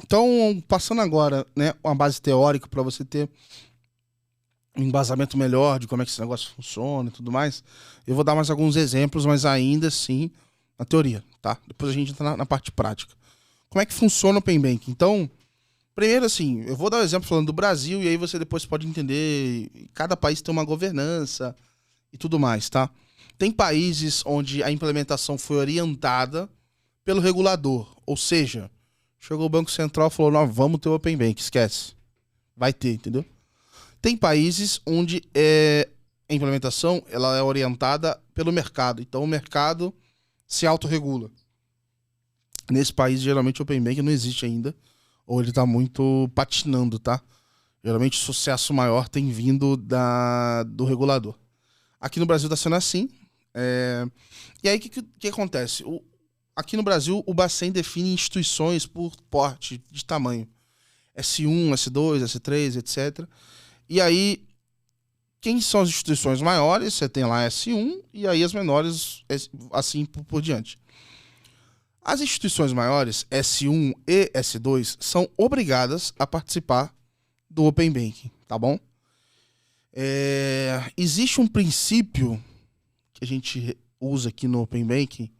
Então, passando agora, né, uma base teórica para você ter um embasamento melhor de como é que esse negócio funciona e tudo mais, eu vou dar mais alguns exemplos, mas ainda assim na teoria, tá? Depois a gente entra na parte prática. Como é que funciona o Open Banking? Então, primeiro assim, eu vou dar um exemplo falando do Brasil e aí você depois pode entender, cada país tem uma governança e tudo mais, tá? Tem países onde a implementação foi orientada pelo regulador, ou seja, chegou o Banco Central e falou, nós vamos ter o Open Banking, esquece. Vai ter, entendeu? Tem países onde a implementação ela é orientada pelo mercado. Então o mercado se autorregula. Nesse país, geralmente, o Open Banking não existe ainda. Ou ele está muito patinando, tá? Geralmente o sucesso maior tem vindo do regulador. Aqui no Brasil está sendo assim. E aí o que acontece? Aqui no Brasil, o Bacen define instituições por porte de tamanho. S1, S2, S3, etc. E aí, quem são as instituições maiores? Você tem lá S1 e aí as menores, assim por diante. As instituições maiores, S1 e S2, são obrigadas a participar do Open Banking, tá bom? Existe um princípio que a gente usa aqui no Open Banking,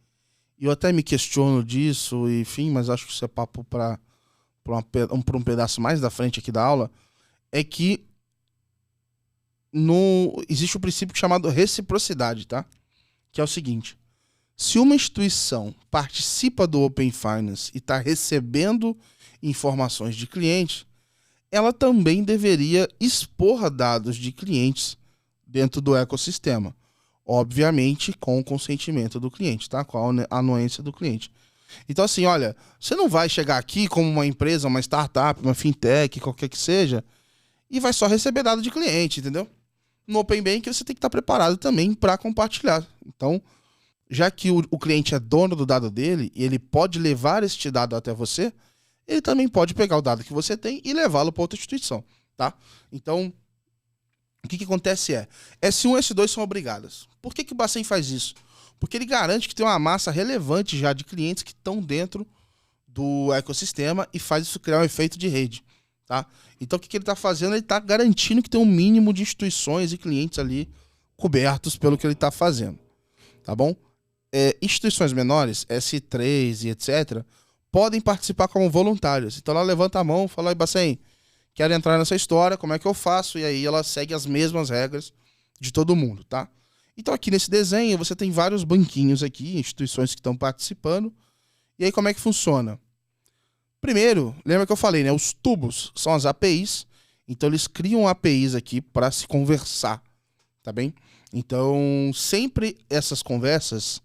e eu até me questiono disso, enfim, mas acho que isso é papo para um pedaço mais da frente aqui da aula, é que existe um princípio chamado reciprocidade, tá? Que é o seguinte: se uma instituição participa do Open Finance e está recebendo informações de clientes, ela também deveria expor dados de clientes dentro do ecossistema. Obviamente, com o consentimento do cliente, tá? Com a anuência do cliente. Então, assim, olha, você não vai chegar aqui como uma empresa, uma startup, uma fintech, qualquer que seja, e vai só receber dado de cliente, entendeu? No Open Banking você tem que estar preparado também para compartilhar. Então, já que o cliente é dono do dado dele e ele pode levar este dado até você, ele também pode pegar o dado que você tem e levá-lo para outra instituição, tá? Então, o que acontece S1 e S2 são obrigadas. Por que o Bacen faz isso? Porque ele garante que tem uma massa relevante já de clientes que estão dentro do ecossistema e faz isso criar um efeito de rede, tá? Então o que ele está fazendo? Ele está garantindo que tem um mínimo de instituições e clientes ali cobertos pelo que ele está fazendo, tá bom? Instituições menores, S3 e etc., podem participar como voluntários. Então ela levanta a mão e fala, Bacen, quero entrar nessa história, como é que eu faço? E aí ela segue as mesmas regras de todo mundo, tá? Então aqui nesse desenho você tem vários banquinhos aqui, instituições que estão participando. E aí como é que funciona? Primeiro, lembra que eu falei, né? Os tubos são as APIs. Então eles criam APIs aqui para se conversar, tá bem? Então sempre essas conversas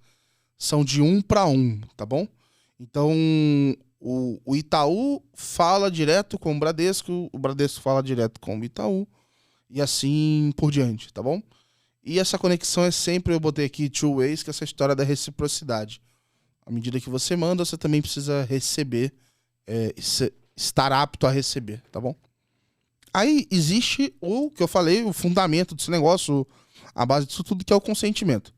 são de 1 para 1, tá bom? Então o Itaú fala direto com o Bradesco fala direto com o Itaú e assim por diante, tá bom? E essa conexão é sempre, eu botei aqui two ways, que é essa história da reciprocidade. À medida que você manda, você também precisa receber, estar apto a receber, tá bom? Aí existe o que eu falei, o fundamento desse negócio, a base disso tudo, que é o consentimento.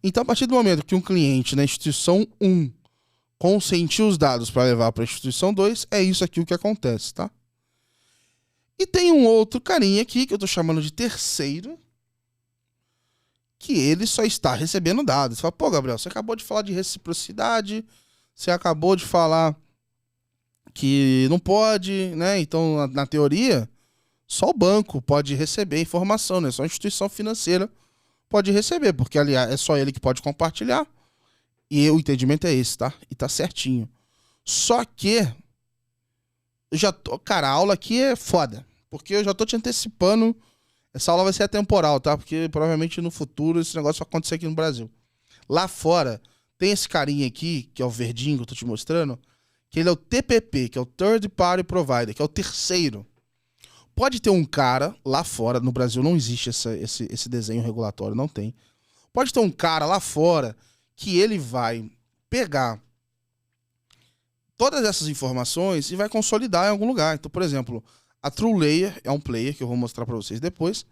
Então, a partir do momento que um cliente na instituição 1 consentiu os dados para levar para a instituição 2, é isso aqui o que acontece, tá? E tem um outro carinha aqui, que eu estou chamando de terceiro, que ele só está recebendo dados. Você fala, pô, Gabriel, você acabou de falar de reciprocidade, você acabou de falar que não pode, né? Então, na teoria, só o banco pode receber informação, né? Só a instituição financeira pode receber, porque, aliás, é só ele que pode compartilhar. E o entendimento é esse, tá? E tá certinho. Só que, cara, a aula aqui é foda, porque eu já tô te antecipando. Essa aula vai ser atemporal, tá? Porque provavelmente no futuro esse negócio vai acontecer aqui no Brasil. Lá fora, tem esse carinha aqui, que é o verdinho que eu tô te mostrando, que ele é o TPP, que é o Third Party Provider, que é o terceiro. Pode ter um cara lá fora, no Brasil não existe esse desenho regulatório, não tem. Pode ter um cara lá fora que ele vai pegar todas essas informações e vai consolidar em algum lugar. Então, por exemplo, a TrueLayer é um player que eu vou mostrar para vocês depois,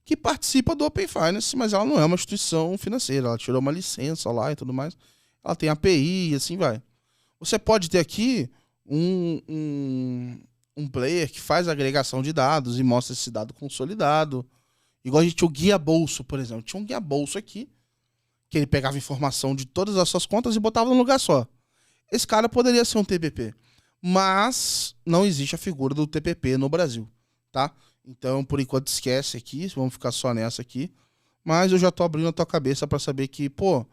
que participa do Open Finance, mas ela não é uma instituição financeira. Ela tirou uma licença lá e tudo mais. Ela tem API e assim vai. Você pode ter aqui player que faz agregação de dados e mostra esse dado consolidado. Igual a gente tinha o guia bolso, por exemplo. Tinha um guia bolso aqui, que ele pegava informação de todas as suas contas e botava num lugar só. Esse cara poderia ser um TPP, mas não existe a figura do TPP no Brasil, tá? Então, por enquanto, esquece aqui, vamos ficar só nessa aqui. Mas eu já tô abrindo a tua cabeça para saber que, pô,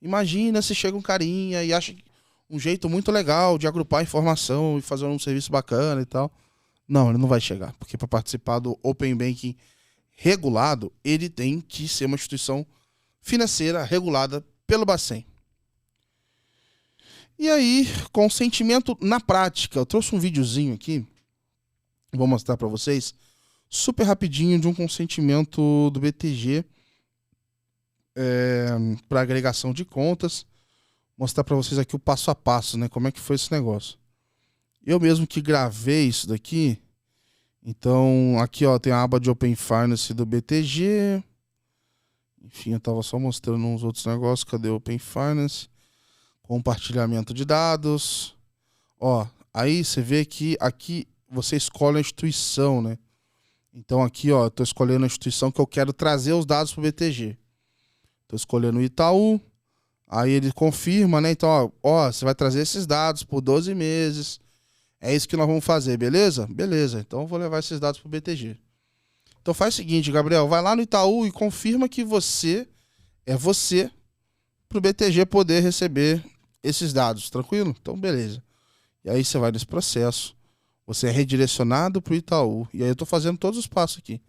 imagina se chega um carinha e acha um jeito muito legal de agrupar informação e fazer um serviço bacana e tal. Não, ele não vai chegar, porque para participar do Open Banking regulado, ele tem que ser uma instituição financeira regulada pelo Bacen. E aí, consentimento na prática. Eu trouxe um videozinho aqui, vou mostrar para vocês, super rapidinho, de um consentimento do BTG para agregação de contas. Mostrar para vocês aqui o passo a passo, né? Como é que foi esse negócio. Eu mesmo que gravei isso daqui. Então, aqui ó, tem a aba de Open Finance do BTG. Enfim, eu tava só mostrando uns outros negócios. Cadê o Open Finance? Compartilhamento de dados. Ó, aí você vê que aqui você escolhe a instituição, né? Então aqui, ó, eu tô escolhendo a instituição que eu quero trazer os dados pro BTG. Tô escolhendo o Itaú. Aí ele confirma, né? Então, ó, você vai trazer esses dados por 12 meses. É isso que nós vamos fazer, beleza? Beleza, então eu vou levar esses dados pro BTG. Então faz o seguinte, Gabriel, vai lá no Itaú e confirma que você é você pro BTG poder receber esses dados, tranquilo? Então beleza. E aí você vai nesse processo, você é redirecionado pro Itaú. E aí eu tô fazendo todos os passos aqui.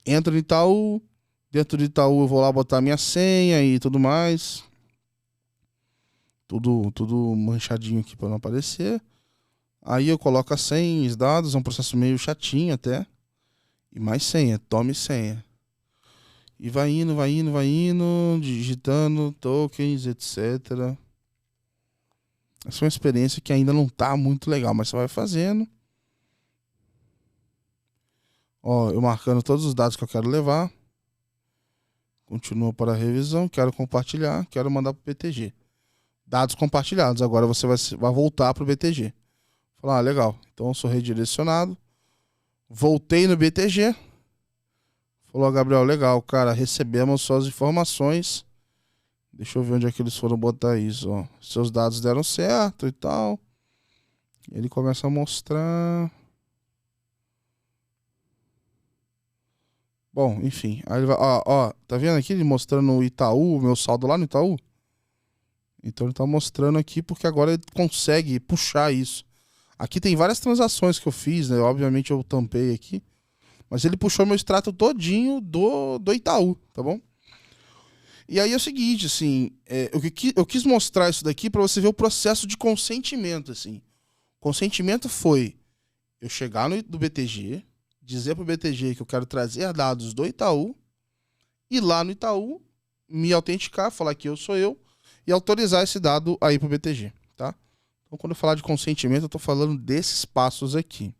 Entra no Itaú, dentro do Itaú eu vou lá botar minha senha e tudo mais. Tudo manchadinho aqui para não aparecer. Aí eu coloco a senha, os dados, é um processo meio chatinho até. E mais senha, tome senha. E vai indo, digitando tokens, etc. Essa é uma experiência que ainda não tá muito legal, mas você vai fazendo. Ó, eu marcando todos os dados que eu quero levar. Continua para a revisão, quero compartilhar, quero mandar para o BTG. Dados compartilhados, agora você vai voltar para o BTG. Falar, legal, então eu sou redirecionado. Voltei no BTG. Falou, Gabriel, legal, cara, recebemos suas informações. Deixa eu ver onde é que eles foram botar isso, ó. Seus dados deram certo e tal. Ele começa a mostrar. Bom, enfim. Aí ele vai, ó, tá vendo aqui ele mostrando o Itaú, o meu saldo lá no Itaú? Então ele tá mostrando aqui porque agora ele consegue puxar isso. Aqui tem várias transações que eu fiz, né? Obviamente eu tampei aqui. Mas ele puxou meu extrato todinho do Itaú, tá bom? E aí é o seguinte, assim, eu quis mostrar isso daqui para você ver o processo de consentimento, assim. Consentimento foi eu chegar do BTG, dizer pro BTG que eu quero trazer dados do Itaú, ir lá no Itaú, me autenticar, falar que eu sou eu, e autorizar esse dado aí pro BTG, tá? Então, quando eu falar de consentimento, eu tô falando desses passos aqui.